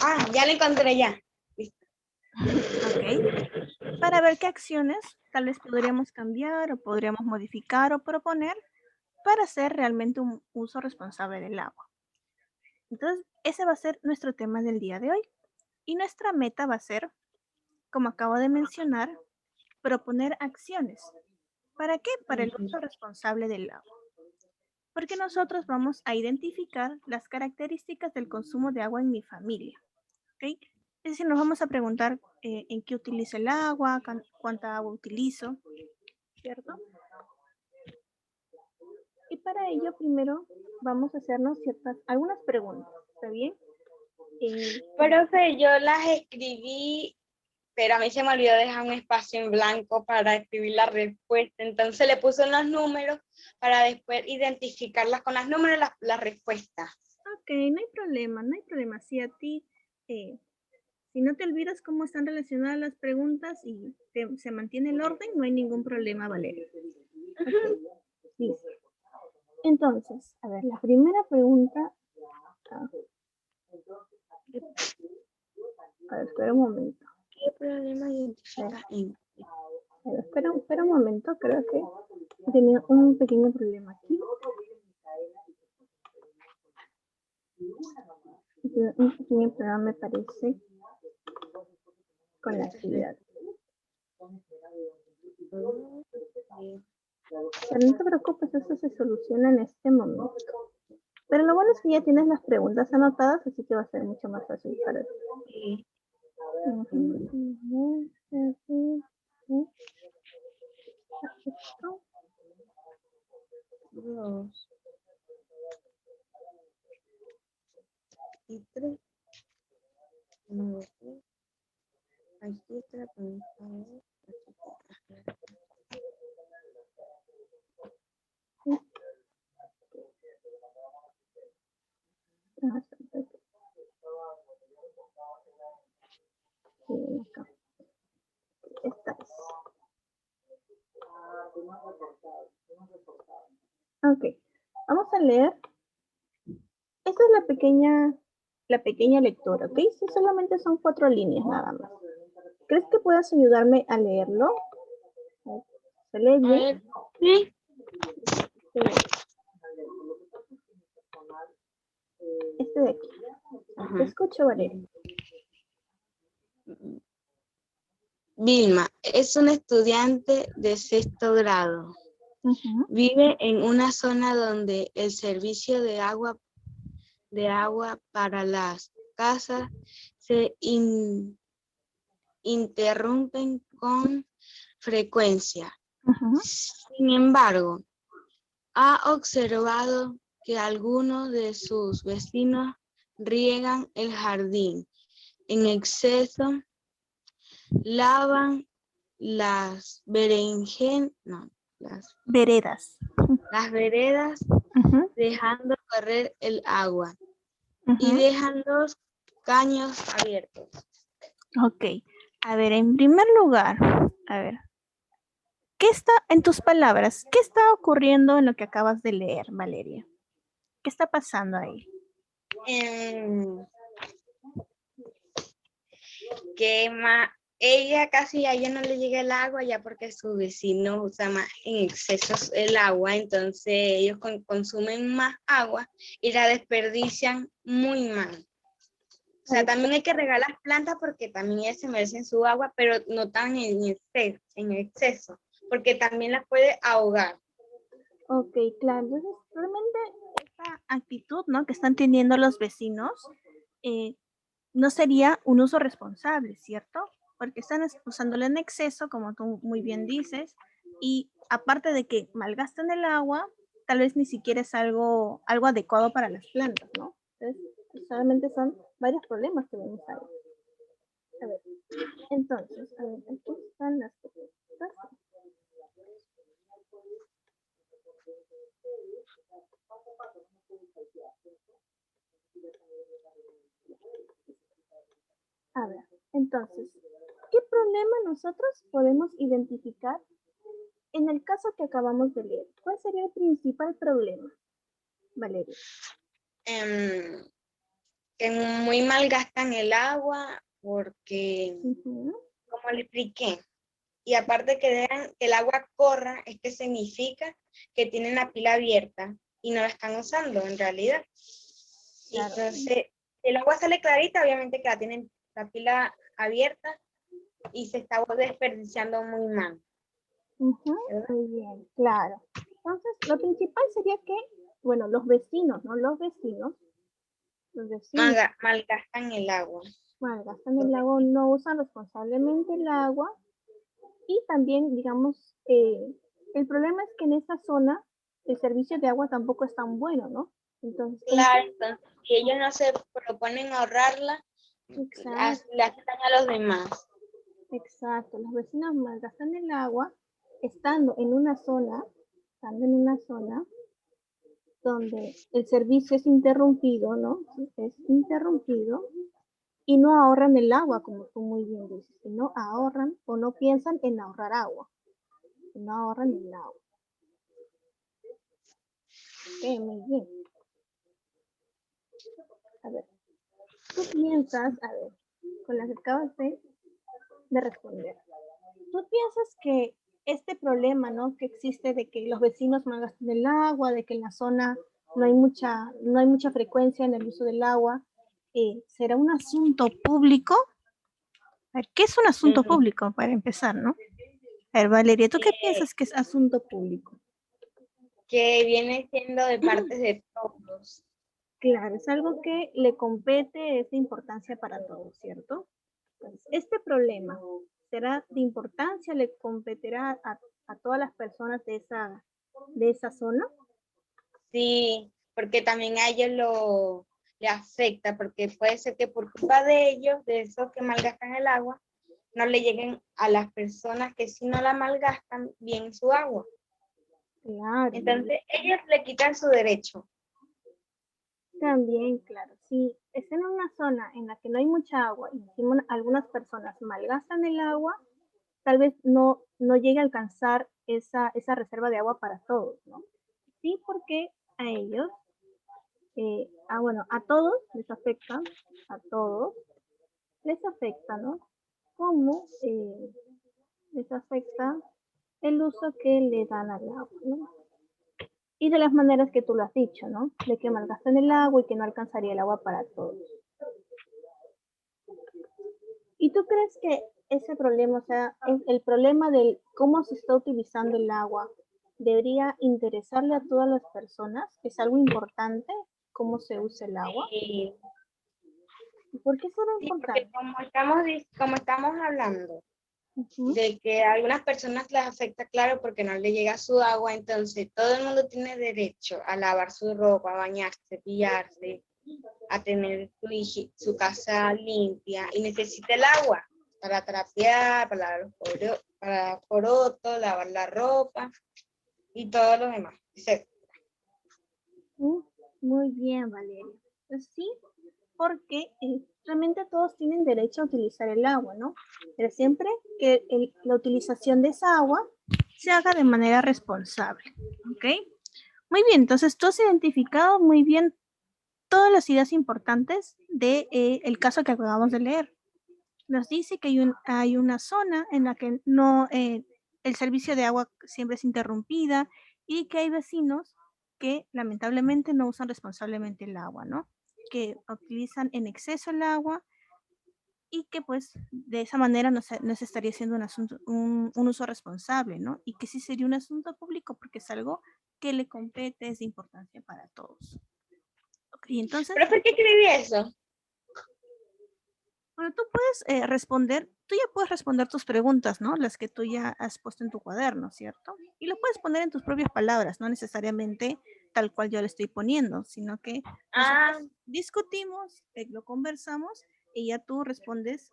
Ah, ya la encontré ya. Ok. Para ver qué acciones tal vez podríamos cambiar o podríamos modificar o proponer para hacer realmente un uso responsable del agua. Entonces, ese va a ser nuestro tema del día de hoy. Y nuestra meta va a ser, como acabo de mencionar, proponer acciones. ¿Para qué? Para el uso responsable del agua. Porque nosotros vamos a identificar las características del consumo de agua en mi familia. ¿Ok? Es decir, nos vamos a preguntar en qué utilizo el agua, cuánta agua utilizo, ¿cierto? Y para ello, primero vamos a hacernos algunas preguntas, ¿está bien? Profe, yo las escribí, pero a mí se me olvidó dejar un espacio en blanco para escribir la respuesta. Entonces le puse los números para después identificarlas con los números las respuestas. Ok, no hay problema, no hay problema. Si a ti, si no te olvidas cómo están relacionadas las preguntas y se mantiene el orden, no hay ningún problema, Valeria. Okay. Listo. Entonces, a ver, la primera pregunta. A ver, espera un momento. ¿Qué problema identifica en? Espera un momento, creo que he tenido un pequeño problema aquí. Un pequeño problema me parece con la actividad. Pero no te preocupes, eso se soluciona en este momento. Pero lo bueno es que ya tienes las preguntas anotadas, así que va a ser mucho más fácil para ti. Dos. Y tres. Aquí está. Esta es. Ok, vamos a leer. Esta es la pequeña lectura, ¿ok? Sí, solamente son 4 líneas nada más. ¿Crees que puedas ayudarme a leerlo? ¿Se lee bien? Sí. Este de aquí. Te escucho, Valeria. Vilma es una estudiante de 6º grado. Vive en una zona donde el servicio de agua para las casas se interrumpen con frecuencia. Sin embargo, ha observado que algunos de sus vecinos riegan el jardín en exceso, lavan las veredas, dejando correr el agua y dejan los caños abiertos. Ok, a ver, en primer lugar, a ver, ¿qué está en tus palabras? ¿Qué está ocurriendo en lo que acabas de leer, Valeria? ¿Qué está pasando ahí? Que ella casi a ella no le llega el agua ya porque su vecino usa más en exceso el agua, entonces ellos consumen más agua y la desperdician muy mal. O sea, también hay que regar las plantas porque también ellas se merecen su agua, pero no tan en exceso, porque también las puede ahogar. Ok, claro. Entonces, realmente esta actitud, ¿no?, que están teniendo los vecinos no sería un uso responsable, ¿cierto? Porque están usándolo en exceso, como tú muy bien dices, y aparte de que malgastan el agua, tal vez ni siquiera es algo adecuado para las plantas, ¿no? Entonces, solamente son varios problemas que vemos ahí. A ver, entonces, a ver, aquí están las preguntas. A ver, entonces, ¿qué problema nosotros podemos identificar en el caso que acabamos de leer? ¿Cuál sería el principal problema, Valeria? em, que muy mal gastan el agua porque, como le expliqué, y aparte que dejan que el agua corra, es que significa que tienen la pila abierta y no la están usando en realidad. Claro. Entonces, el agua sale clarita, obviamente que la tienen la pila abierta y se está desperdiciando muy mal. Muy bien, claro. Entonces, lo principal sería que, bueno, los vecinos, ¿no? Los vecinos Malgastan el agua. malgastan el agua, no usan responsablemente el agua y también, digamos, el problema es que en esta zona el servicio de agua tampoco es tan bueno, ¿no? Entonces, Claro, entonces, si ellos no se proponen ahorrarla, exacto, le hacen daño a los demás. exacto. Los vecinos malgastan el agua estando en una zona, donde el servicio es interrumpido, ¿no? Es interrumpido y no ahorran el agua, como tú muy bien dices, y no ahorran o no piensan en ahorrar agua, no ahorran el agua. Ok, muy bien. A ver, tú piensas, a ver, con las que acabas de responder, tú piensas que este problema, ¿no? Que existe de que los vecinos malgastan el agua, de que en la zona no hay mucha frecuencia en el uso del agua, ¿será un asunto público? A ver, ¿qué es un asunto público para empezar, no? A ver, Valeria, ¿tú qué piensas que es asunto público? Que viene siendo de parte de todos. Claro, es algo que le compete, es de importancia para todos, ¿cierto? Entonces, este problema será de importancia, le competirá a todas las personas de esa zona. Sí, porque también a ellos le afecta, porque puede ser que por culpa de ellos, de esos que malgastan el agua, no le lleguen a las personas que si no la malgastan bien su agua. Claro. Entonces, ellos le quitan su derecho. También, claro, si es en una zona en la que no hay mucha agua y algunas personas malgastan el agua, tal vez no llegue a alcanzar esa reserva de agua para todos, ¿no? Sí, porque a ellos, bueno, a todos les afecta, a todos les afecta, ¿no? Cómo les afecta el uso que le dan al agua, ¿no? Y de las maneras que tú lo has dicho, ¿no? De que malgastan el agua y que no alcanzaría el agua para todos. ¿Y tú crees que ese problema, o sea, el problema del cómo se está utilizando el agua, debería interesarle a todas las personas? ¿Es algo importante cómo se usa el agua? Y, ¿Por qué es algo sí, porque importante? como estamos hablando, Uh-huh. de que a algunas personas les afecta, claro, porque no le llega su agua, entonces todo el mundo tiene derecho a lavar su ropa, a bañarse, cepillarse, a tener su casa limpia y necesita el agua para trapear, para lavar para porotos, lavar la ropa y todo lo demás. Muy bien, Valeria. Pues sí, porque realmente todos tienen derecho a utilizar el agua, ¿no? Pero siempre que la utilización de esa agua se haga de manera responsable, ¿ok? Muy bien, entonces tú has identificado muy bien todas las ideas importantes de el caso que acabamos de leer. Nos dice que hay una zona en la que no el servicio de agua siempre es interrumpida y que hay vecinos que lamentablemente no usan responsablemente el agua, ¿no? Que utilizan en exceso el agua y que pues de esa manera no se estaría haciendo un uso responsable, ¿no? Y que sí sería un asunto público porque es algo que le compete, es de importancia para todos. Ok, entonces, ¿Pero por qué escribí eso? bueno, tú puedes responder, tú ya puedes responder tus preguntas, ¿no? Las que tú ya has puesto en tu cuaderno, ¿cierto? Y lo puedes poner en tus propias palabras, no necesariamente tal cual yo le estoy poniendo, sino que nosotros discutimos, lo conversamos y ya tú respondes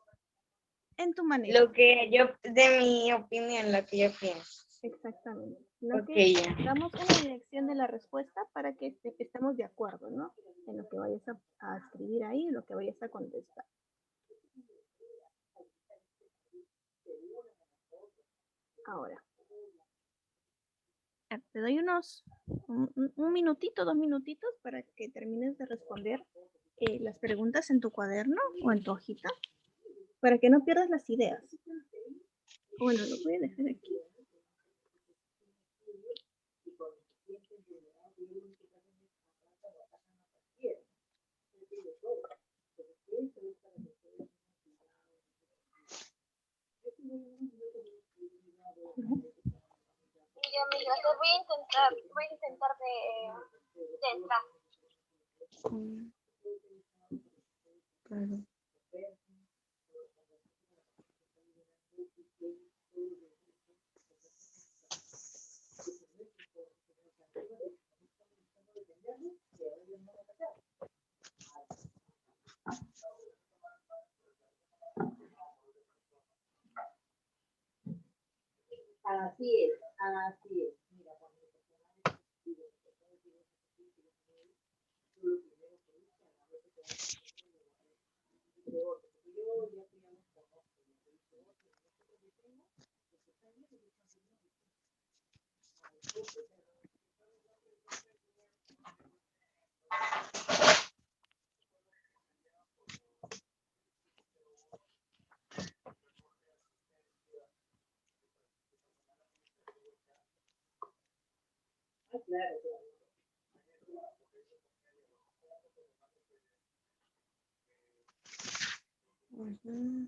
en tu manera. Lo que yo, de mi opinión, lo que yo pienso. Exactamente. Lo Ok, que ya. damos una dirección de la respuesta para que estemos de acuerdo, ¿no? En lo que vayas a escribir ahí, en lo que vayas a contestar. Ahora, Te doy un minutito, 2 minutitos para que termines de responder las preguntas en tu cuaderno o en tu hojita, para que no pierdas las ideas. Bueno, lo voy a dejar aquí. Yo voy a intentar de entrar. Claro. Así es, así es. Mira, claro, Ujú.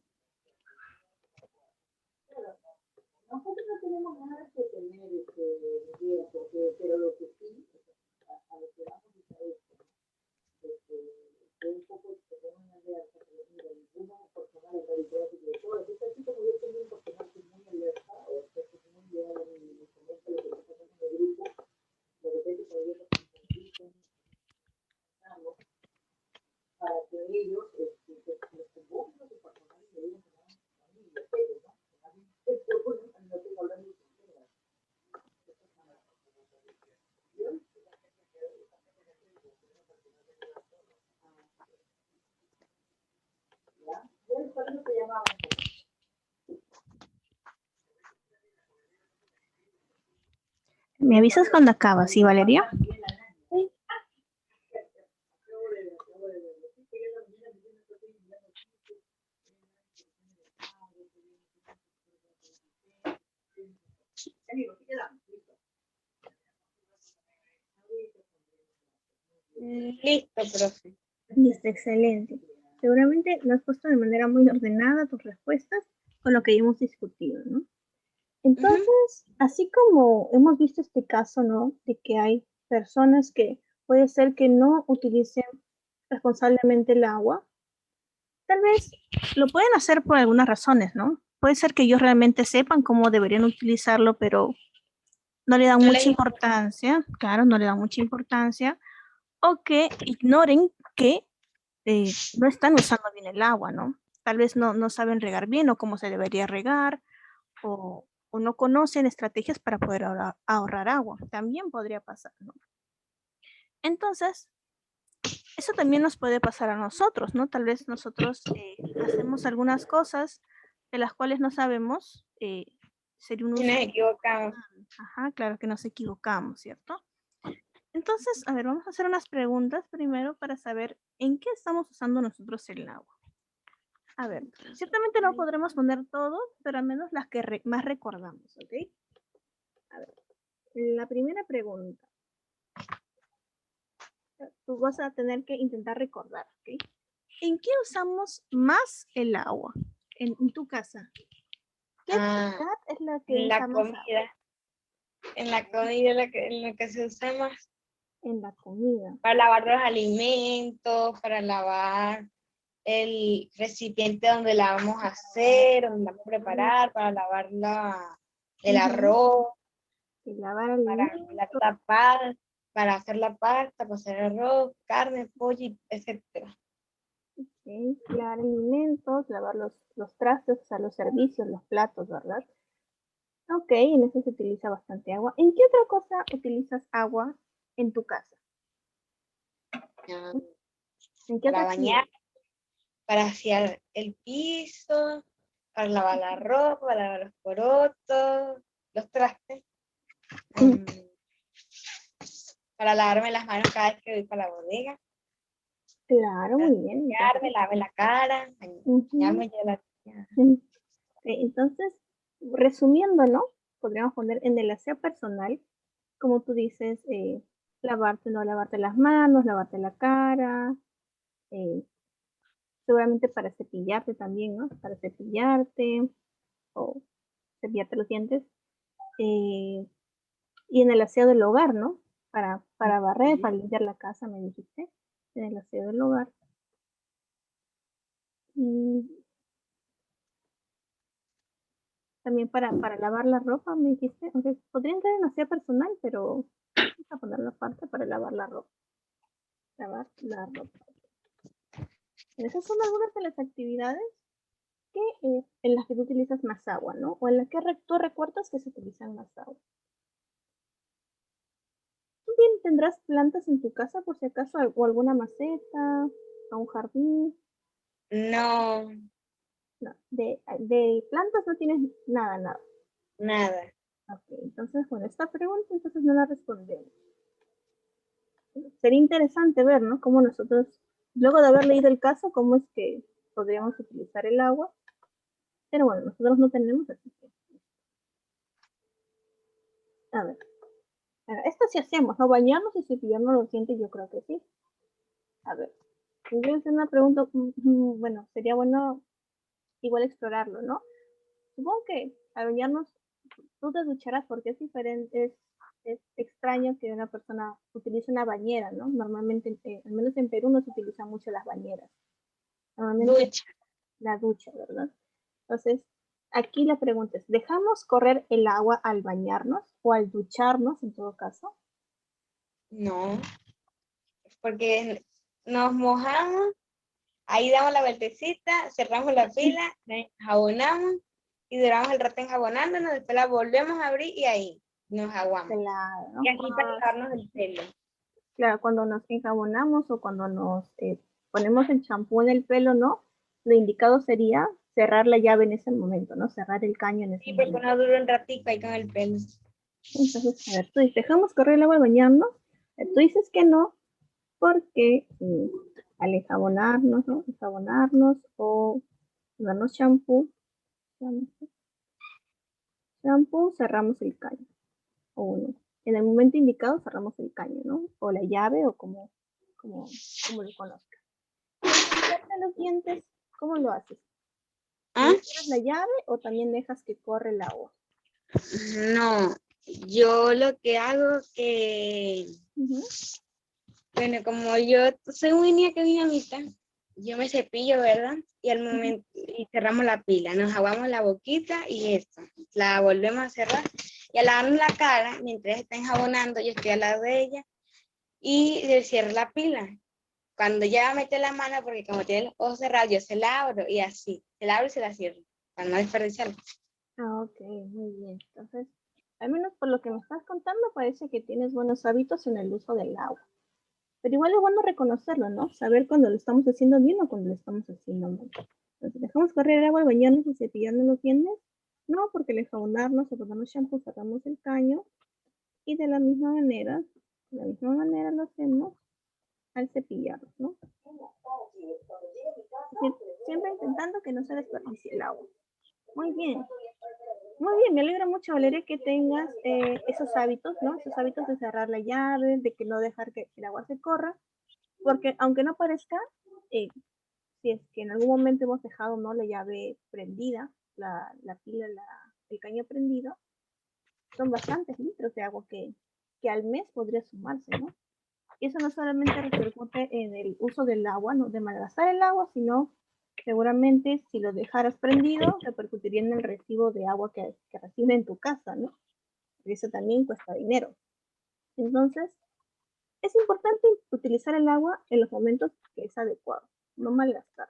nosotros no tenemos nada que tener idea, pero lo que sí, a lo que vamos es a esto, que un poco tenemos una alerta, pero mira, ninguno personal está diferente de todo. Es así como yo tengo un personal que es muy alerta, o sea, que es muy leal a mi comenta lo que está pasando en el grupo, de repente todavía nos dicen algo para que ellos les convoquen a su personal y le digan que no, a mí, yo sé, ¿no? No tengo hablando de sinceridad. ¿Ya? Por eso te llamaba. ¿Me avisas cuando acabas, sí, Valeria? Sí. Listo, profe. Listo, excelente. Seguramente lo has puesto de manera muy ordenada tus respuestas con lo que ya hemos discutido, ¿no? Entonces, así como hemos visto este caso, ¿no? De que hay personas que puede ser que no utilicen responsablemente el agua, tal vez lo pueden hacer por algunas razones, ¿no? Puede ser que ellos realmente sepan cómo deberían utilizarlo, pero no le dan No mucha les importancia, claro, no le dan mucha importancia, o que ignoren que no están usando bien el agua, ¿no? Tal vez no saben regar bien o cómo se debería regar, o no conocen estrategias para poder ahorrar agua. También podría pasar, ¿no? Entonces, eso también nos puede pasar a nosotros, ¿no? Tal vez nosotros hacemos algunas cosas de las cuales no sabemos, sería un si uso. nos equivocamos. Ajá, claro que nos equivocamos, ¿cierto? Entonces, a ver, vamos a hacer unas preguntas primero para saber en qué estamos usando nosotros el agua. A ver, ciertamente no podremos poner todo, pero al menos las que más recordamos, ¿ok? A ver, la primera pregunta. Tú vas a tener que intentar recordar, ¿ok? ¿En qué usamos más el agua en tu casa? ¿Qué actividad es la que En usa la más agua? comida. En la comida en lo que se usa más. En la comida. Para lavar los alimentos, para lavar el recipiente donde la vamos a hacer, donde la vamos a preparar, para lavar el arroz, Y lavar para alimentos. para hacer la pasta, para hacer arroz, carne, pollo, etcétera. Okay. Lavar alimentos, lavar los trastes, o sea, los servicios, los platos, ¿verdad? Ok, en eso se utiliza bastante agua. ¿En qué otra cosa utilizas agua en tu casa? ¿En qué otra Para actividad? bañar, para asear el piso, para lavar la ropa, para lavar los porotos, los trastes. para lavarme las manos cada vez que voy para la bodega. Claro, muy bien. Limpiarme, lavarme la cara, Ujú. bañarme ya la... Entonces, resumiendo, ¿no? Podríamos poner en el aseo personal, como tú dices, lavarte, no lavarte las manos, lavarte la cara, eh, seguramente para cepillarte también, ¿no? Para cepillarte o cepillarte los dientes. eh, y en el aseo del hogar, ¿no? Para barrer, para limpiar la casa, me dijiste, en el aseo del hogar. Y también para lavar la ropa, me dijiste, aunque podría entrar en aseo personal, pero vamos a ponerlo aparte para lavar la ropa. Lavar la ropa. Esas son algunas de las actividades que, en las que tú utilizas más agua, ¿no? O en las que tú recuerdas que se utilizan más agua. ¿Tú bien tendrás plantas en tu casa por si acaso o alguna maceta o un jardín? No, No, de plantas no tienes nada, nada. nada. Ok, entonces, bueno, esta pregunta entonces no la respondemos. Sería interesante ver, ¿no? Cómo nosotros, luego de haber leído el caso, cómo es que podríamos utilizar el agua. Pero bueno, nosotros no tenemos, así que... A ver, esto sí hacemos, ¿no? Bañarnos y cepillarnos los dientes, yo creo que sí. A ver, voy a hacer una pregunta, bueno, sería bueno igual explorarlo, ¿no? Supongo que al bañarnos, tú te ducharás porque es diferente, es extraño que una persona utilice una bañera, ¿no? Normalmente, al menos en Perú no se utilizan mucho las bañeras. Normalmente Ducha. la ducha, ¿verdad? Entonces, aquí la pregunta es, ¿dejamos correr el agua al bañarnos o al ducharnos en todo caso? No, porque nos mojamos, ahí damos la vueltecita, cerramos la pila, la enjabonamos y duramos el rato enjabonándonos, después la volvemos a abrir y ahí nos aguamos. Claro, ¿no? Y aquí para lavarnos el pelo. Claro, cuando nos enjabonamos o cuando nos ponemos el champú en el pelo, ¿no? Lo indicado sería cerrar la llave en ese momento, ¿no? Cerrar el caño en ese Sí, porque momento. uno dura un ratico ahí con el pelo. Entonces, a ver, tú dices, ¿dejamos correr el agua al bañarnos? Tú dices que no, porque al enjabonarnos, ¿no? Enjabonarnos o darnos champú, cerramos el caño. O no. En el momento indicado cerramos el caño, ¿no? O la llave o como lo conozcas. Cepillarte los dientes, ¿cómo lo haces? ¿Ah? ¿Cierras la llave o también dejas que corre el agua? No, yo lo que hago que, Ujú. bueno, como yo soy muy niña que mi mamita, yo me cepillo, ¿verdad? Y al momento, y cerramos la pila, nos aguamos la boquita y esto, la volvemos a cerrar y al lavarnos la cara, mientras está enjabonando, yo estoy al lado de ella y le cierro la pila. Cuando ya mete la mano, porque como tiene los ojos cerrados, yo se la abro y así, se la abro y se la cierro, para no desperdiciarla. Ah, ok, muy bien. Entonces, al menos por lo que me estás contando, parece que tienes buenos hábitos en el uso del agua. Pero igual es bueno reconocerlo, ¿no? Saber cuando lo estamos haciendo bien o cuando lo estamos haciendo mal. Entonces, ¿dejamos correr el agua al bañarnos y cepillarnos los dientes? No, porque al enjabonarnos o ponernos shampoo sacamos el caño y de la misma manera lo hacemos al cepillarnos, ¿no? Es decir, siempre intentando que no se desperdicie el agua. Muy bien. Muy bien, me alegra mucho, Valeria, que tengas esos hábitos, ¿no? Esos hábitos de cerrar la llave, de que no dejar que el agua se corra, porque aunque no parezca, eh, si es que en algún momento hemos dejado, ¿no? La llave prendida, la pila, el caño prendido, son bastantes litros de agua que al mes podría sumarse, ¿no? Y eso no solamente repercute en el uso del agua, no de malgastar el agua, sino seguramente si lo dejaras prendido, repercutiría en el recibo de agua que recibe en tu casa, ¿no? Y eso también cuesta dinero. Entonces, es importante utilizar el agua en los momentos que es adecuado, no malgastar.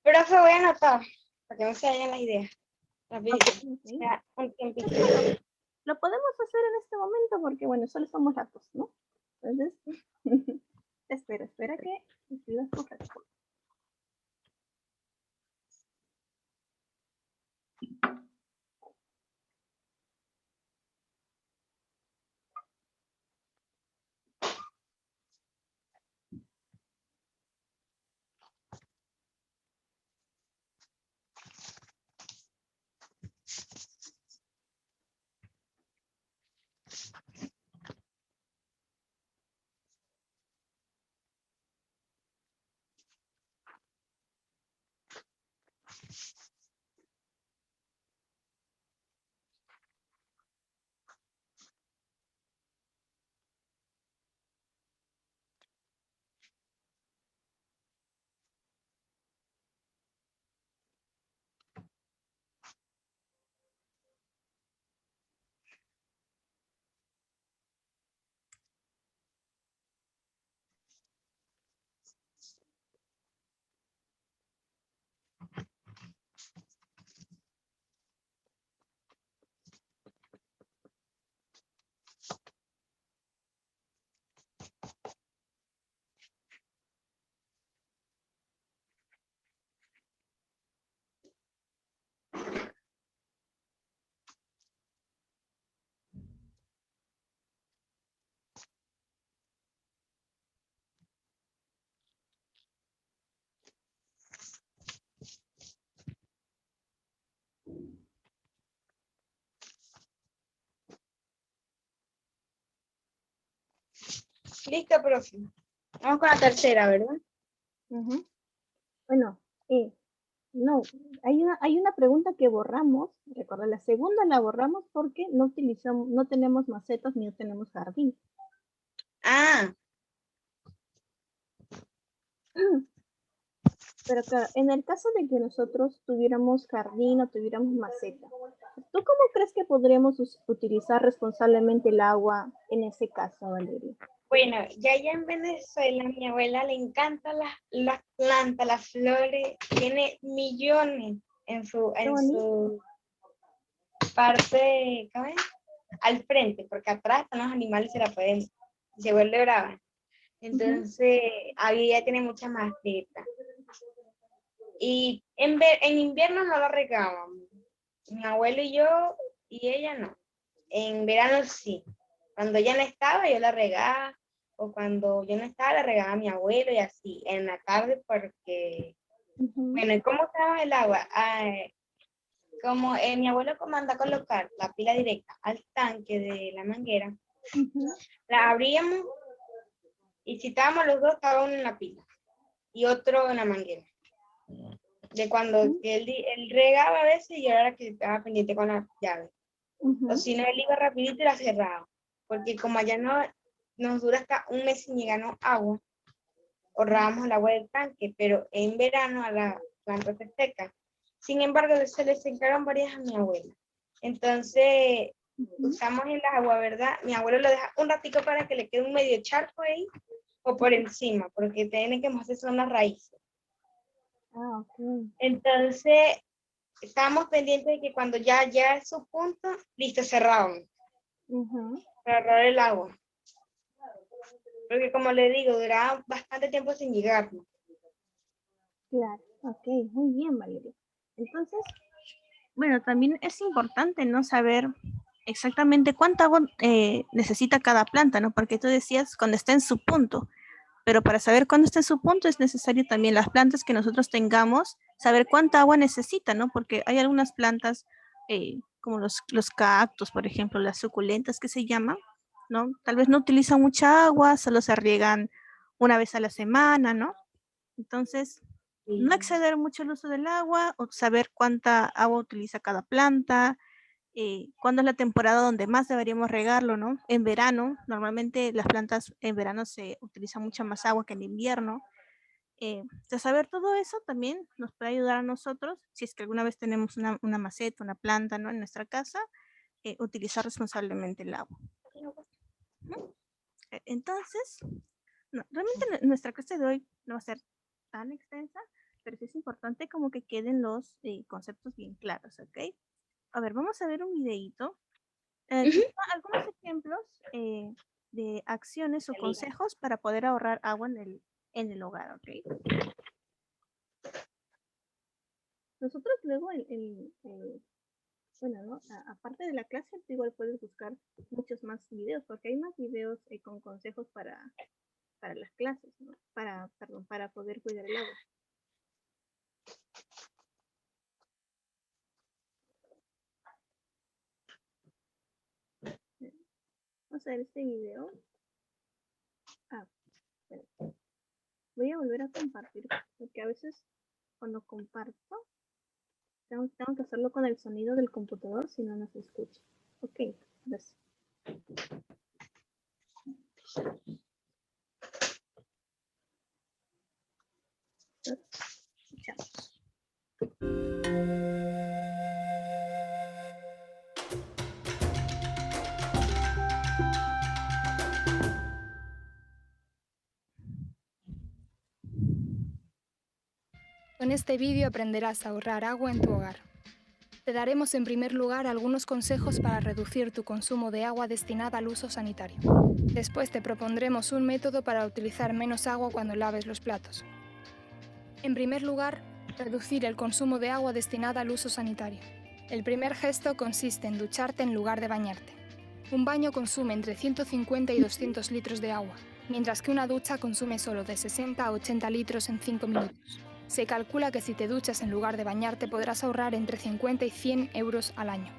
Profe, voy a anotar, para que no se vayan las ideas. Rapidito. Okay. Ya, un tiempito. Bueno, lo podemos hacer en este momento porque, bueno, solo somos ratos, ¿no? Entonces, espera que escribas tu respuesta. Listo, profe. Vamos con la tercera, ¿verdad? Ujú. Bueno, no, hay una pregunta que borramos. Recuerda, la segunda la borramos porque no utilizamos, no tenemos macetas ni no tenemos jardín. Ah, Pero claro, en el caso de que nosotros tuviéramos jardín o tuviéramos maceta, ¿tú cómo crees que podríamos utilizar responsablemente el agua en ese caso, Valeria? bueno, ya allá en Venezuela, a mi abuela le encantan las plantas, las flores, tiene millones en Qué bonito. su parte, ¿cómo es? Al frente, porque atrás están los animales y se vuelve brava. Entonces, ahí ya tiene mucha maceta. Y en invierno no la regábamos. Mi abuelo y yo, y ella no. En verano sí. Cuando ella no estaba, yo la regaba. O cuando yo no estaba, la regaba a mi abuelo y así. En la tarde, porque... Bueno, ¿y cómo usaba el agua? Como mi abuelo manda a colocar la pila directa al tanque de la manguera, la abríamos y si estábamos los dos, estaba uno en la pila y otro en la manguera. De cuando él regaba a veces y yo era la que estaba pendiente con la llave. O si no, él iba rapidito y la cerraba. Porque como allá no nos dura hasta un mes sin llegarnos agua, ahorrábamos el agua del tanque, pero en verano a la planta se seca. Sin embargo, se le secaron varias a mi abuela. Entonces, usamos el agua, ¿verdad? Mi abuelo lo deja un ratico para que le quede un medio charco ahí o por encima, porque tiene que hacer son las raíces. Ah, ok. Entonces, estábamos pendientes de que cuando ya es su punto, listo, cerrábamos para ahorrar el agua. Porque como le digo, duraba bastante tiempo sin llegar. Claro, ok, muy bien, Valeria. Entonces, bueno, también es importante, ¿no? Saber exactamente cuánta agua necesita cada planta, ¿no? Porque tú decías cuando está en su punto, pero para saber cuándo está en su punto es necesario también las plantas que nosotros tengamos, saber cuánta agua necesita, ¿no? Porque hay algunas plantas, como los cactus, por ejemplo, las suculentas que se llaman, ¿no? Tal vez no utilizan mucha agua, solo se riegan una vez a la semana, ¿no? Entonces, no exceder mucho el uso del agua, o saber cuánta agua utiliza cada planta, cuándo es la temporada donde más deberíamos regarlo, ¿no? En verano, normalmente las plantas en verano se utiliza mucha más agua que en invierno. De saber todo eso también nos puede ayudar a nosotros, si es que alguna vez tenemos una maceta, una planta, ¿no? En nuestra casa, utilizar responsablemente el agua. Entonces, no, realmente nuestra clase de hoy no va a ser tan extensa, pero sí es importante como que queden los conceptos bien claros, ¿ok? A ver, vamos a ver un videíto. Algunos ejemplos de acciones o consejos para poder ahorrar agua en el hogar, ¿ok? Nosotros luego, bueno, ¿no? Aparte de la clase, igual puedes buscar muchos más videos, porque hay más videos con consejos para las clases, ¿no? Para poder cuidar el agua. Vamos a ver este video. Bueno, voy a volver a compartir, porque a veces cuando comparto, tengo que hacerlo con el sonido del computador, si no, no se escucha. Ok, gracias. Escuchamos. Con este vídeo aprenderás a ahorrar agua en tu hogar. Te daremos en primer lugar algunos consejos para reducir tu consumo de agua destinada al uso sanitario. Después te propondremos un método para utilizar menos agua cuando laves los platos. En primer lugar, reducir el consumo de agua destinada al uso sanitario. El primer gesto consiste en ducharte en lugar de bañarte. Un baño consume entre 150 y 200 litros de agua, mientras que una ducha consume solo de 60 a 80 litros en 5 minutos. Se calcula que si te duchas en lugar de bañarte podrás ahorrar entre 50 y 100 euros al año.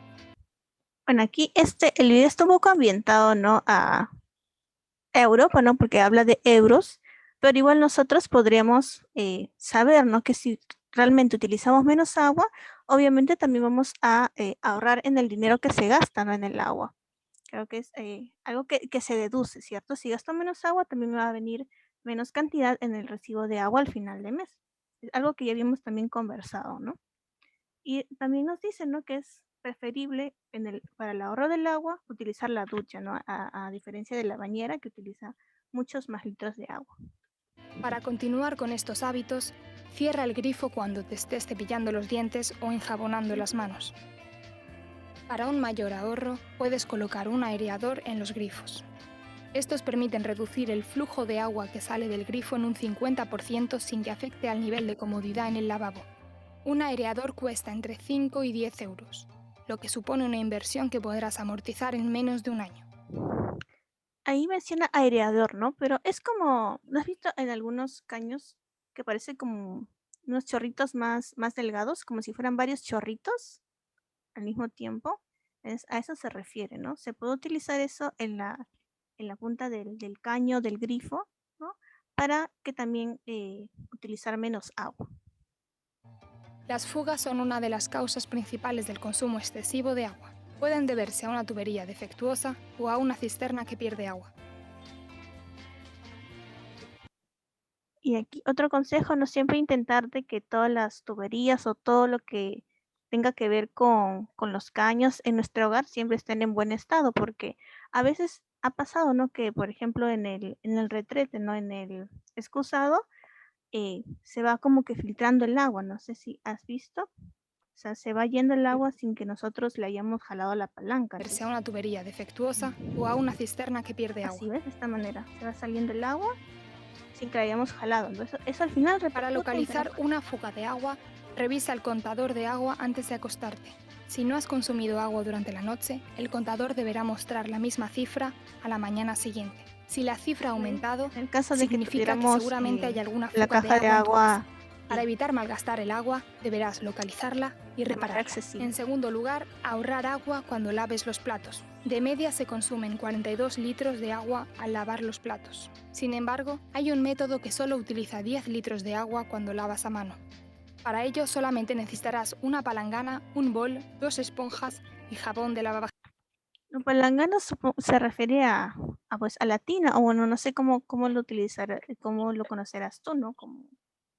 Bueno, aquí el video está un poco ambientado, ¿no? Europa, ¿no? Porque habla de euros, pero igual nosotros podríamos saber, ¿no? Que si realmente utilizamos menos agua, obviamente también vamos a ahorrar en el dinero que se gasta, ¿no? En el agua. Creo que es algo que se deduce, ¿cierto? Si gasto menos agua, también me va a venir menos cantidad en el recibo de agua al final de mes. Es algo que ya habíamos también conversado, ¿no? Y también nos dicen, ¿no? Que es preferible para el ahorro del agua utilizar la ducha, ¿no? A diferencia de la bañera que utiliza muchos más litros de agua. Para continuar con estos hábitos, cierra el grifo cuando te estés cepillando los dientes o enjabonando las manos. Para un mayor ahorro, puedes colocar un aireador en los grifos. Estos permiten reducir el flujo de agua que sale del grifo en un 50% sin que afecte al nivel de comodidad en el lavabo. Un aireador cuesta entre 5 y 10 euros, lo que supone una inversión que podrás amortizar en menos de un año. Ahí menciona aireador, ¿no? Pero es como, ¿no has visto en algunos caños que parece como unos chorritos más delgados, como si fueran varios chorritos al mismo tiempo? A eso se refiere, ¿no? Se puede utilizar eso en la punta del caño, del grifo, ¿no? Para que también utilizar menos agua. Las fugas son una de las causas principales del consumo excesivo de agua. Pueden deberse a una tubería defectuosa o a una cisterna que pierde agua. Y aquí otro consejo, no siempre intentar de que todas las tuberías o todo lo que tenga que ver con los caños en nuestro hogar siempre estén en buen estado, porque a veces ha pasado, ¿no? Que, por ejemplo, en el retrete, ¿no? En el excusado, se va como que filtrando el agua, no sé si has visto. O sea, se va yendo el agua sin que nosotros le hayamos jalado la palanca. Deberse a una tubería defectuosa o a una cisterna que pierde agua. Así ves, de esta manera, se va saliendo el agua sin que la hayamos jalado. Entonces, eso al final Para localizar una fuga de agua, revisa el contador de agua antes de acostarte. Si no has consumido agua durante la noche, el contador deberá mostrar la misma cifra a la mañana siguiente. Si la cifra ha aumentado, en el caso de significa que seguramente hay alguna fuga la caja de en tu casa. agua. Para evitar malgastar el agua, deberás localizarla y repararla. Accesible. En segundo lugar, ahorrar agua cuando laves los platos. De media se consumen 42 litros de agua al lavar los platos. Sin embargo, hay un método que solo utiliza 10 litros de agua cuando lavas a mano. Para ello solamente necesitarás una palangana, un bol, 2 esponjas y jabón de lavavajillas. La palangana se refiere a la tina, o bueno, no sé cómo lo utilizarás, cómo lo conocerás tú, ¿no? Como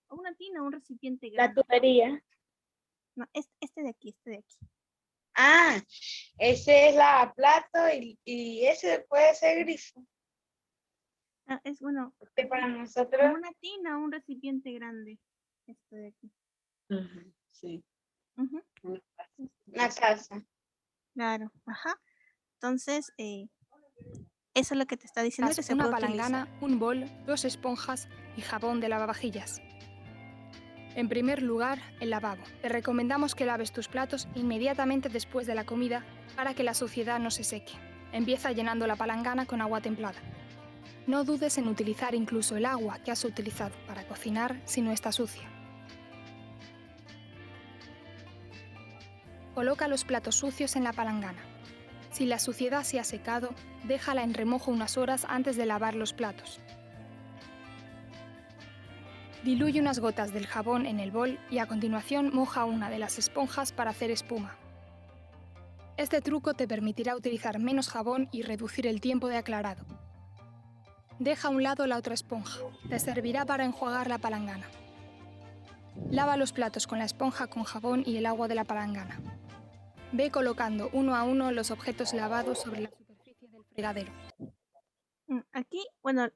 una tina, un recipiente La grande. tubería. No, este de aquí. Ah, ese es la plato y ese puede ser grifo. Ah, es bueno. Que para nosotros. Como una tina, un recipiente grande. Este de aquí. Sí. Ujú. Una casa. Claro, ajá. Entonces, eso es lo que te está diciendo, que se Una puede palangana, utilizar. un bol, 2 esponjas y jabón de lavavajillas. En primer lugar, el lavabo. Te recomendamos que laves tus platos inmediatamente después de la comida para que la suciedad no se seque. Empieza llenando la palangana con agua templada. No dudes en utilizar incluso el agua que has utilizado para cocinar si no está sucia. Coloca los platos sucios en la palangana. Si la suciedad se ha secado, déjala en remojo unas horas antes de lavar los platos. Diluye unas gotas del jabón en el bol y a continuación moja una de las esponjas para hacer espuma. Este truco te permitirá utilizar menos jabón y reducir el tiempo de aclarado. Deja a un lado la otra esponja. Te servirá para enjuagar la palangana. Lava los platos con la esponja con jabón y el agua de la palangana. Ve colocando uno a uno los objetos lavados sobre la superficie del fregadero. Aquí, bueno,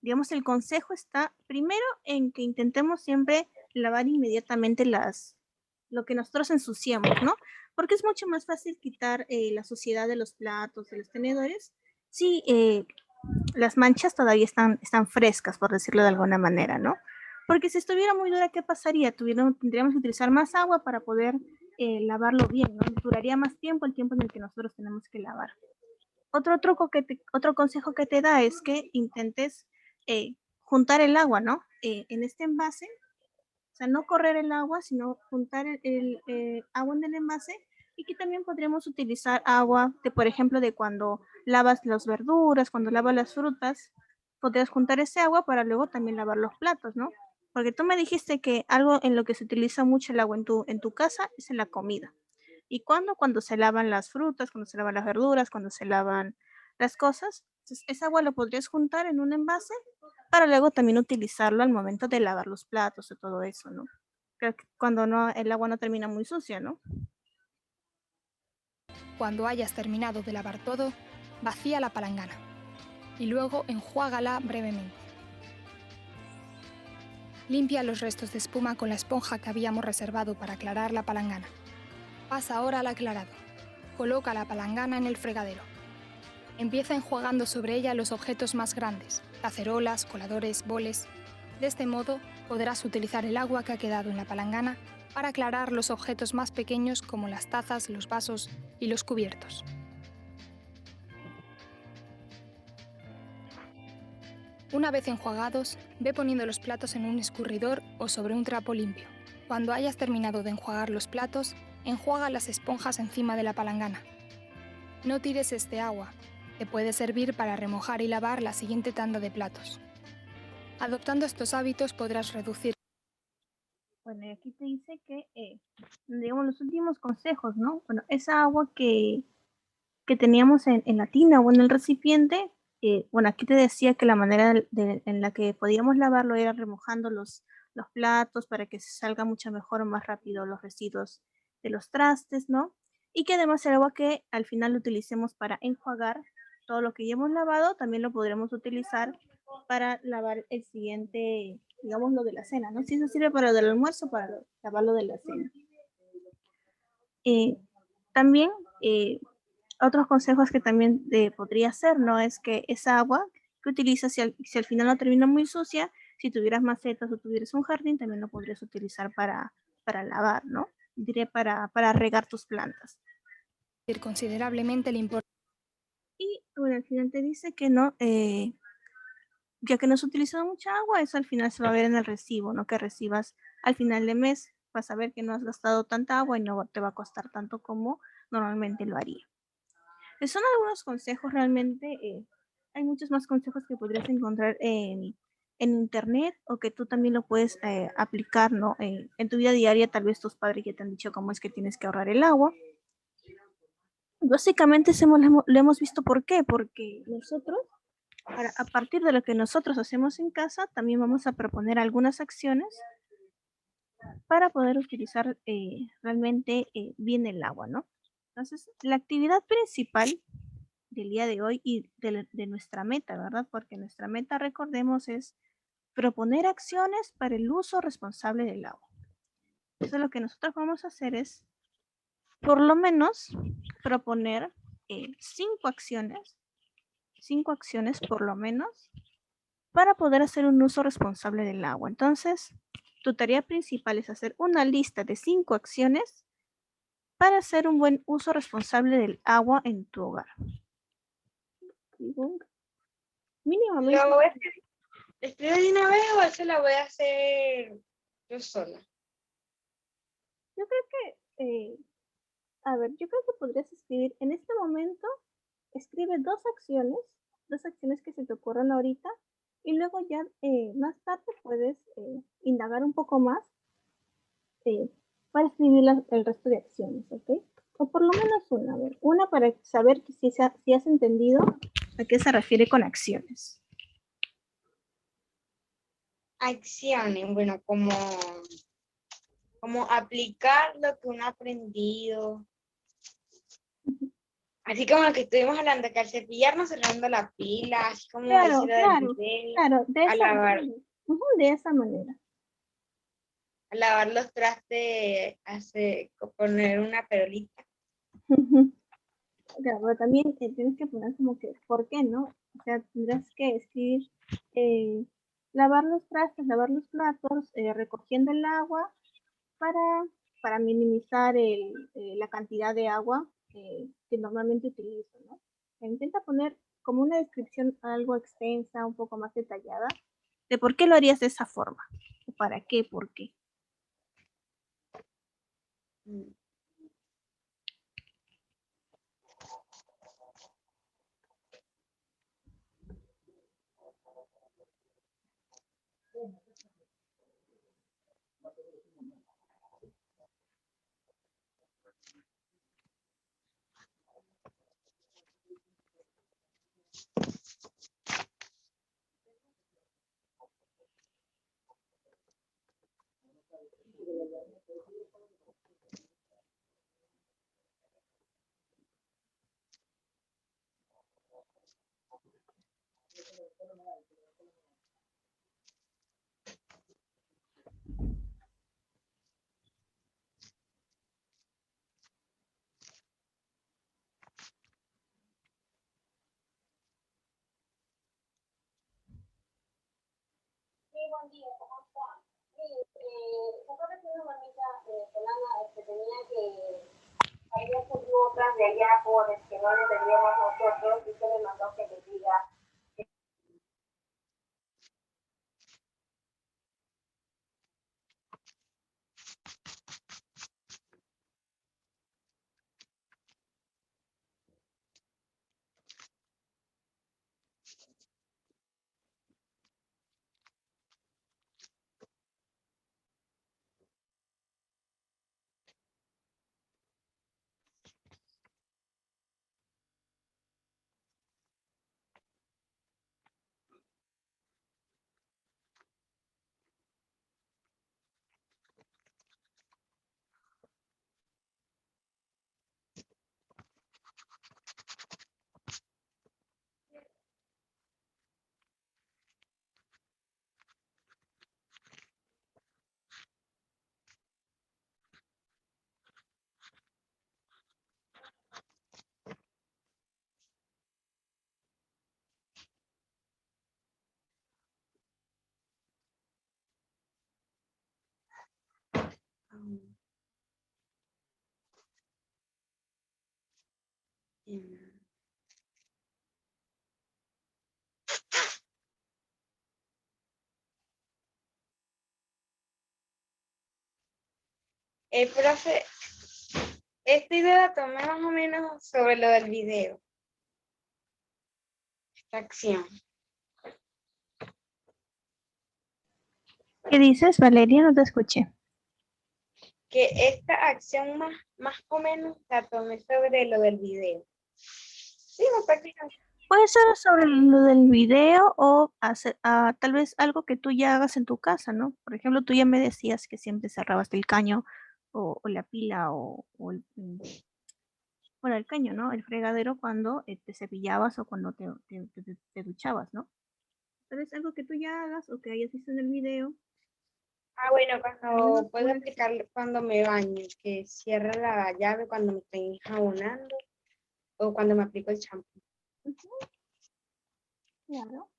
digamos, el consejo está primero en que intentemos siempre lavar inmediatamente lo que nosotros ensuciamos, ¿no? Porque es mucho más fácil quitar la suciedad de los platos, de los tenedores, si las manchas todavía están frescas, por decirlo de alguna manera, ¿no? Porque si estuviera muy dura, ¿qué pasaría? Tendríamos que utilizar más agua para poder lavarlo bien, ¿no? Duraría más tiempo, el tiempo en el que nosotros tenemos que lavar. Otro consejo que te da es que intentes juntar el agua, ¿no? En este envase, o sea, no correr el agua, sino juntar el agua en el envase Y que también podríamos utilizar agua, de, por ejemplo, de cuando lavas las verduras, cuando lavas las frutas, podrías juntar ese agua para luego también lavar los platos, ¿no? Porque tú me dijiste que algo en lo que se utiliza mucho el agua en tu casa es en la comida. ¿Y cuándo? Cuando se lavan las frutas, cuando se lavan las verduras, cuando se lavan las cosas. Entonces, esa agua lo podrías juntar en un envase para luego también utilizarlo al momento de lavar los platos y todo eso, ¿no? Creo que cuando no, el agua no termina muy sucia, ¿no? Cuando hayas terminado de lavar todo, vacía la palangana y luego enjuágala brevemente. Limpia los restos de espuma con la esponja que habíamos reservado para aclarar la palangana. Pasa ahora al aclarado. Coloca la palangana en el fregadero. Empieza enjuagando sobre ella los objetos más grandes, cacerolas, coladores, boles. De este modo, podrás utilizar el agua que ha quedado en la palangana para aclarar los objetos más pequeños como las tazas, los vasos y los cubiertos. Una vez enjuagados, ve poniendo los platos en un escurridor o sobre un trapo limpio. Cuando hayas terminado de enjuagar los platos, enjuaga las esponjas encima de la palangana. No tires este agua, te puede servir para remojar y lavar la siguiente tanda de platos. Adoptando estos hábitos podrás reducir. Bueno, y aquí te dice que, digamos, los últimos consejos, ¿no? Bueno, esa agua que teníamos en la tina o en el recipiente, bueno, aquí te decía que la manera en la que podíamos lavarlo era remojando los platos para que se salga mucho mejor o más rápido los residuos de los trastes, ¿no? Y que además el agua que al final utilicemos para enjuagar todo lo que ya hemos lavado, también lo podremos utilizar para lavar el siguiente, digamos, lo de la cena, ¿no? Si eso sirve para lo del almuerzo, para lavar lo de la cena. También, otros consejos que también podría hacer, ¿no? Es que esa agua que utilizas, si al final no termina muy sucia, si tuvieras macetas o tuvieras un jardín, también lo podrías utilizar para lavar, ¿no? Diré para regar tus plantas. Considerablemente el importe. Y bueno, al final te dice que no, ya que no has utilizado mucha agua, eso al final se va a ver en el recibo, ¿no? Que recibas al final de mes, vas a ver que no has gastado tanta agua y no te va a costar tanto como normalmente lo haría. Son algunos consejos realmente, hay muchos más consejos que podrías encontrar en internet o que tú también lo puedes aplicar, ¿no? En tu vida diaria, tal vez tus padres ya te han dicho cómo es que tienes que ahorrar el agua. Básicamente lo hemos visto por qué, porque nosotros, a partir de lo que nosotros hacemos en casa, también vamos a proponer algunas acciones para poder utilizar realmente bien el agua, ¿no? Entonces, la actividad principal del día de hoy y de nuestra meta, ¿verdad? Porque nuestra meta, recordemos, es proponer acciones para el uso responsable del agua. Entonces, lo que nosotros vamos a hacer es, por lo menos, proponer 5 acciones por lo menos, para poder hacer un uso responsable del agua. Entonces, tu tarea principal es hacer una lista de 5 acciones para hacer un buen uso responsable del agua en tu hogar. Mínimamente. ¿Lo voy a escribir de una vez o eso la voy a hacer yo sola? Yo creo que, a ver, yo creo que podrías escribir en este momento, escribe 2 acciones que se te ocurran ahorita y luego ya más tarde puedes indagar un poco más para escribir el resto de acciones, ¿ok? O por lo menos una, a ver, una para saber que si has entendido a qué se refiere con acciones. Acciones, bueno, como aplicar lo que uno ha aprendido. Así como lo que estuvimos hablando, que al cepillarnos cerrando la pila, así como Claro, claro, de esa manera. A lavar los trastes, poner una perolita. Claro, pero también tienes que poner como que, ¿por qué no? O sea, tendrás que escribir, lavar los trastes, lavar los platos, recogiendo el agua para minimizar la cantidad de agua que normalmente utilizo, ¿no? Intenta poner como una descripción algo extensa, un poco más detallada, de por qué lo harías de esa forma, o para qué, por qué. Sí, buen día, ¿cómo está? Sí, se acuerda que una mamita Solana tenía que había tenido otras de allá por que no le teníamos nosotros y se le mandó que le diga. Profe, esta idea la tomé más o menos sobre lo del video, esta acción. ¿Qué dices, Valeria? No te escuché. Que esta acción más o menos la tomé sobre lo del video. Sí, me parece. Puede ser sobre lo del video o hacer, tal vez algo que tú ya hagas en tu casa, ¿no? Por ejemplo, tú ya me decías que siempre cerrabas el caño o la pila o bueno, el caño, ¿no? El fregadero cuando te cepillabas o cuando te duchabas, ¿no? Tal vez algo que tú ya hagas o que hayas visto en el video. Bueno, Ayuda, cuando puedo pues. aplicarlo cuando me baño, que cierre la llave cuando me estoy enjabonando o cuando me aplico el champú. Claro.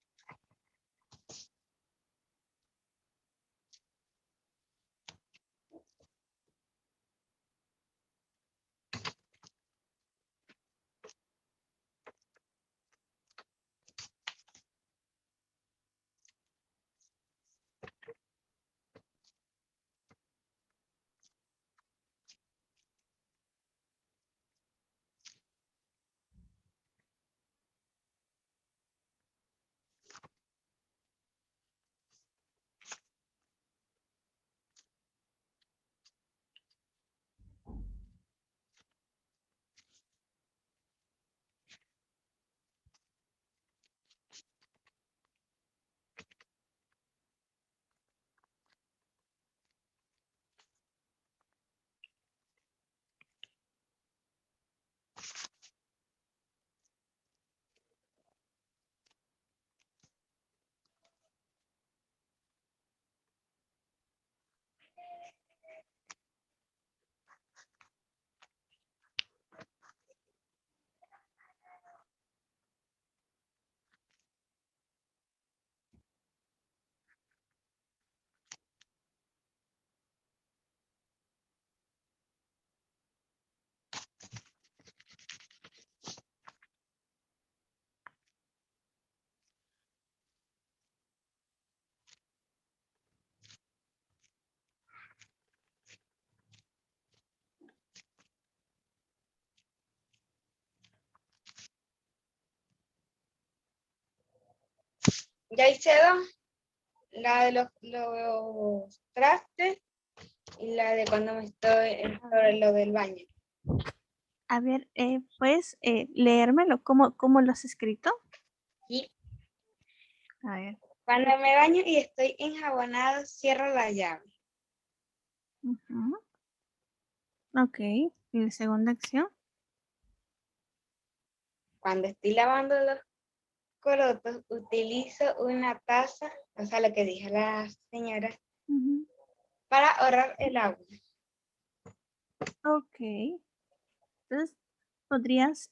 Ya hice dos, la de los trastes y la de cuando me estoy sobre lo del baño. A ver, ¿puedes leérmelo? ¿Cómo lo has escrito? Y A ver. cuando me baño y estoy enjabonado, cierro la llave. Ujú. Ok, ¿y la segunda acción? Cuando estoy lavando los corotos, utilizo una taza, o sea, lo que dije la señora, Ujú. para ahorrar el agua. Ok, entonces podrías,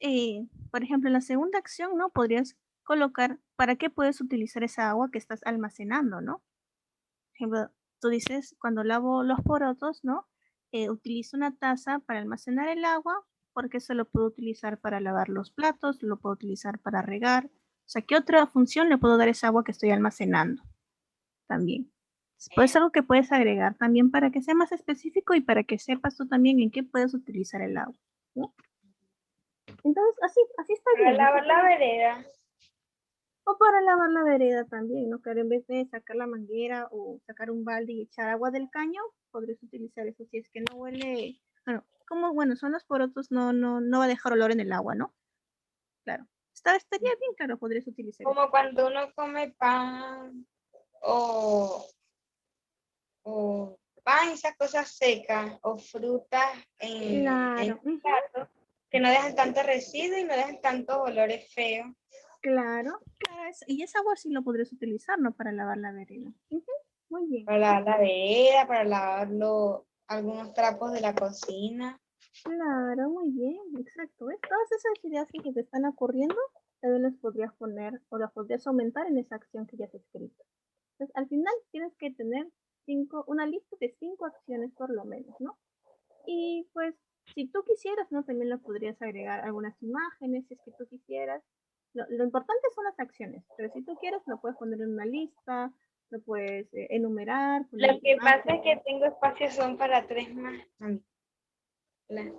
por ejemplo, en la segunda acción, ¿no? Podrías colocar para qué puedes utilizar esa agua que estás almacenando, ¿no? Por ejemplo, tú dices, cuando lavo los porotos, ¿no? Utilizo una taza para almacenar el agua porque eso lo puedo utilizar para lavar los platos, lo puedo utilizar para regar. O sea, ¿qué otra función le puedo dar a esa agua que estoy almacenando? También. Pues algo que puedes agregar también para que sea más específico y para que sepas tú también en qué puedes utilizar el agua, ¿no? Entonces, así está Para bien. lavar la vereda. O para lavar la vereda también, ¿no? Que en vez de sacar la manguera o sacar un balde y echar agua del caño, podrías utilizar eso si es que no huele, bueno, como bueno, son los porotos, no va a dejar olor en el agua, ¿no? Claro. Estaría bien, claro, podrías utilizar eso. Como cuando uno come pan o, o pan, esas cosas secas o frutas en Claro, ujú, platos que no dejan tanto residuo y no dejan tantos olores feos. claro, claro, y esa agua sí lo podrías utilizar, ¿no? Para lavar la vereda. Ujú, muy bien. Para lavar la vereda, para lavar algunos trapos de la cocina. Claro, muy bien, exacto. ¿Ves? Todas esas ideas que te están ocurriendo, también las podrías poner o las podrías aumentar en esa acción que ya has escrito. Entonces, al final tienes que tener una lista de 5 acciones por lo menos, ¿no? Y pues, si tú quisieras, ¿no? También lo podrías agregar algunas imágenes, si es que tú quisieras. Lo importante son las acciones, pero si tú quieres, lo puedes poner en una lista, lo puedes enumerar, poner Lo que pasa es imágenes. que tengo espacio son para 3 más. La-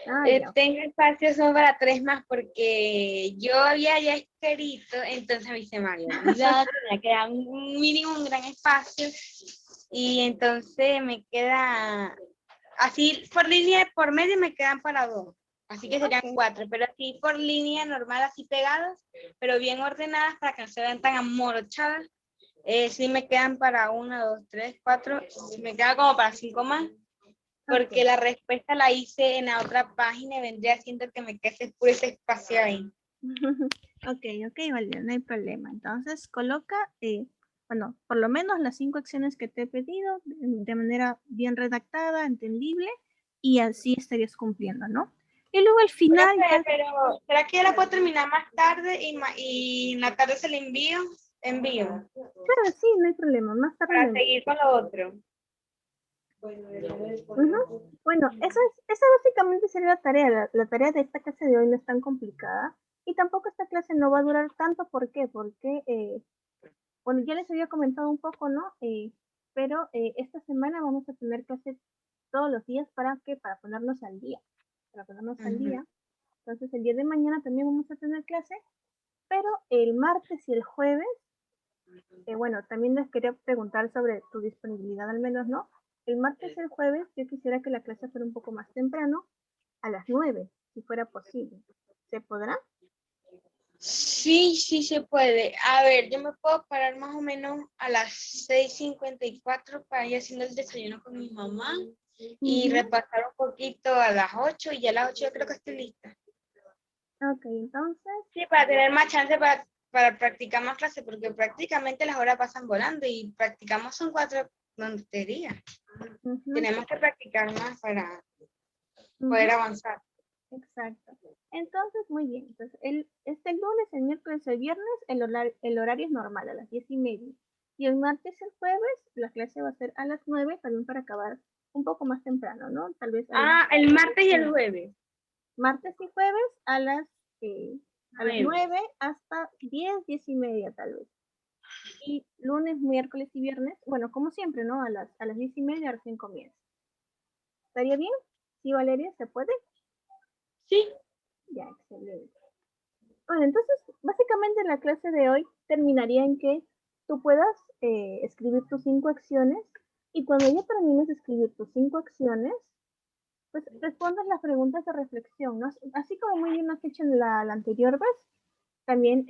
Ah, ya. tengo espacio son para 3 más porque yo había ya escrito, entonces a mí se me había olvidado, tenía que dar un mínimo, un gran espacio y entonces me queda así por línea, por medio me quedan para 2. Así que serían Ok. 4, pero así por línea normal, así pegadas, pero bien ordenadas para que no se vean tan amorochadas. Sí me quedan para 1, 2, 3, 4, me queda como para 5 más, porque Ok. la respuesta la hice en la otra página y vendría siendo que me quede puro ese espacio ahí. Ok, ok, vale, no hay problema. Entonces, coloca, bueno, por lo menos las 5 acciones que te he pedido de manera bien redactada, entendible, y así estarías cumpliendo, ¿no? Y luego al final Profe, ya, pero ¿será que ya la puedo terminar más tarde y en la tarde se la envío? Envío, claro, sí, no hay problema, más tarde para me envías. seguir con lo otro. Ujú. Bueno, esa básicamente sería la tarea. La tarea de esta clase de hoy no es tan complicada y tampoco esta clase no va a durar tanto. ¿Por qué? Porque bueno, ya les había comentado un poco, ¿no? Pero esta semana vamos a tener clases todos los días para ponernos al día, para ponernos al Ujú. día. Entonces el día de mañana también vamos a tener clase, pero el martes y el jueves, bueno, también les quería preguntar sobre tu disponibilidad al menos, ¿no? El martes y el jueves yo quisiera que la clase fuera un poco más temprano, a las 9, si fuera posible. ¿Se podrá? Sí, sí se puede. A ver, yo me puedo parar más o menos a las 6:54 para ir haciendo el desayuno con mi mamá y Ujú. repasar un poquito a las 8 y ya a las 8 yo creo que estoy lista. Ok, entonces, Sí, para tener más chance para practicar más clases, porque prácticamente las horas pasan volando y practicamos son 4 tonterías. ujú, Tenemos que practicar más para ujú. poder avanzar. Exacto. Entonces, muy bien. Entonces, este lunes, el miércoles, el viernes, el horario es normal, a las 10:30. Y el martes y el jueves, la clase va a ser a las 9, también para acabar un poco más temprano, ¿no? Tal vez a las Ah, el martes y el 8:30. jueves. Martes y jueves eh, a las 9. 9 hasta 10:30 tal vez. Y lunes, miércoles y viernes, bueno, como siempre, ¿no? A las 10:30 recién comienza. ¿Estaría bien? ¿Sí, Valeria? ¿Se puede? Sí. Ya, excelente. Bueno, entonces, básicamente la clase de hoy terminaría en que tú puedas escribir tus 5 acciones y cuando ya termines de escribir tus 5 acciones, pues respondas las preguntas de reflexión, ¿no? Así como muy bien has hecho en la anterior vez, también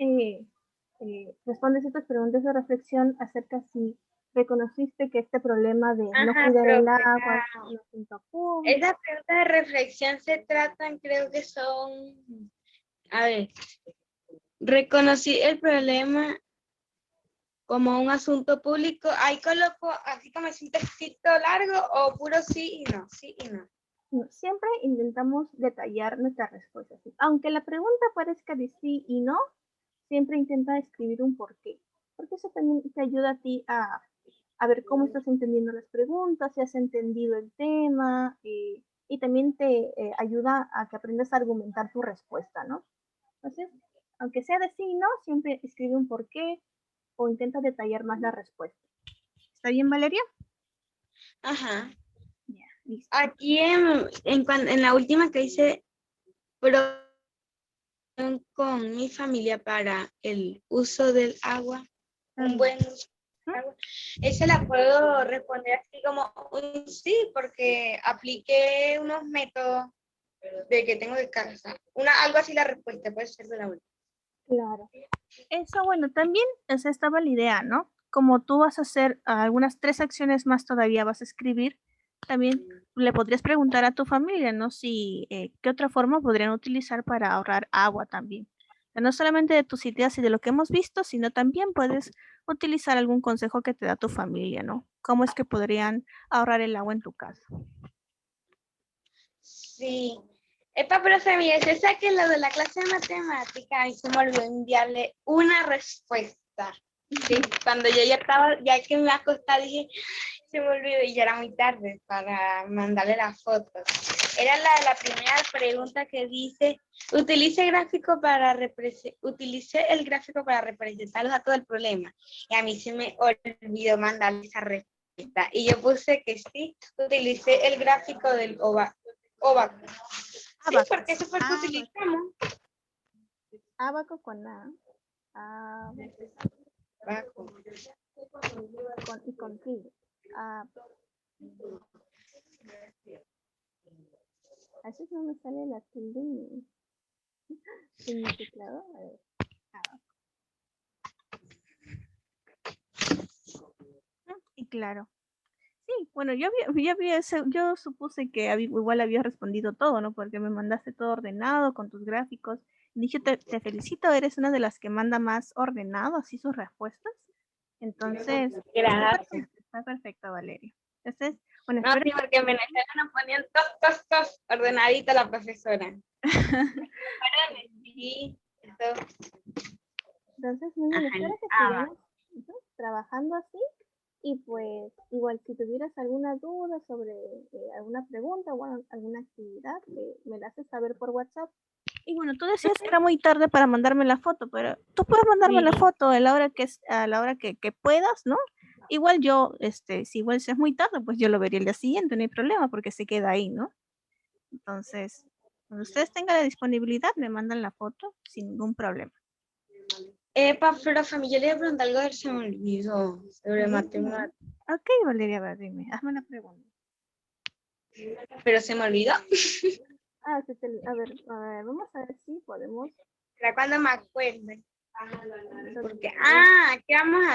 respondes estas preguntas de reflexión acerca si reconociste que este problema de no Ajá, cuidar el profe, agua es un asunto público. esas preguntas de reflexión se tratan, creo que son, a ver, reconocí el problema como un asunto público. Ahí coloco así como es un textito largo o puro sí y no, sí y no. No, siempre intentamos detallar nuestras respuestas. Aunque la pregunta parezca de sí y no, siempre intenta escribir un porqué. Porque eso también te ayuda a ti a ver cómo estás entendiendo las preguntas, si has entendido el tema, y también te ayuda a que aprendas a argumentar tu respuesta, ¿no? Entonces, aunque sea de sí y no, siempre escribe un porqué o intenta detallar más la respuesta. ¿Está bien, Valeria? Ajá. Ya, listo. Aquí en la última que hice con mi familia para el uso del agua, un buen uso del agua, esa la puedo responder así como un sí, porque apliqué unos métodos de que tengo de casa. Algo así la respuesta, puede ser de la última. Claro. Eso, bueno, también estaba la idea, ¿no? Como tú vas a hacer algunas 3 acciones más todavía, vas a escribir, también le podrías preguntar a tu familia, ¿no? Si, qué otra forma podrían utilizar para ahorrar agua también. No solamente de tus ideas y de lo que hemos visto, sino también puedes utilizar algún consejo que te da tu familia, ¿no? ¿Cómo es que podrían ahorrar el agua en tu casa? Sí. Epa, profe, mire, se saque lo de la clase de matemática y se me olvidó enviarle una respuesta. Sí, cuando yo ya estaba, ya que me acosté, dije, se me olvidó y ya era muy tarde para mandarle las fotos. Era la de la primera pregunta que dice, utilice el gráfico para representar los datos del problema. Y a mí se me olvidó mandarle esa respuesta. Y yo puse que sí, utilicé el gráfico del óvaco. Sí, porque eso fue el que utilizamos. Abaco con A. Y contigo. A veces no me sale la tilde en mi teclado. A ver. Y claro. Sí, bueno, yo supuse que igual habías respondido todo, ¿no? Porque me mandaste todo ordenado con tus gráficos. Dije, te felicito, eres una de las que manda más ordenado así sus respuestas. Entonces, Gracias. está perfecto, Valeria. Entonces, bueno, No, sí, porque en Venezuela nos ponían tos, ordenadita la profesora. Sí, entonces, muy bien, espero que sigamos trabajando así. Y pues, igual, si tuvieras alguna duda sobre alguna pregunta o alguna actividad, me la haces saber por WhatsApp. Y bueno, tú decías que era muy tarde para mandarme la foto, pero tú puedes mandarme la foto a la hora que puedas, ¿no? Igual yo, si igual es muy tarde, pues yo lo vería el día siguiente, no hay problema, porque se queda ahí, ¿no? Entonces, cuando ustedes tengan la disponibilidad, me mandan la foto sin ningún problema. Profe, yo le iba a preguntar algo, se me olvidó sobre matemáticas. Ok, Valeria, dime, hazme una pregunta. Pero se me olvidó. A ver, vamos a ver si podemos. Era cuando me acuerde. Porque, ¿qué vamos a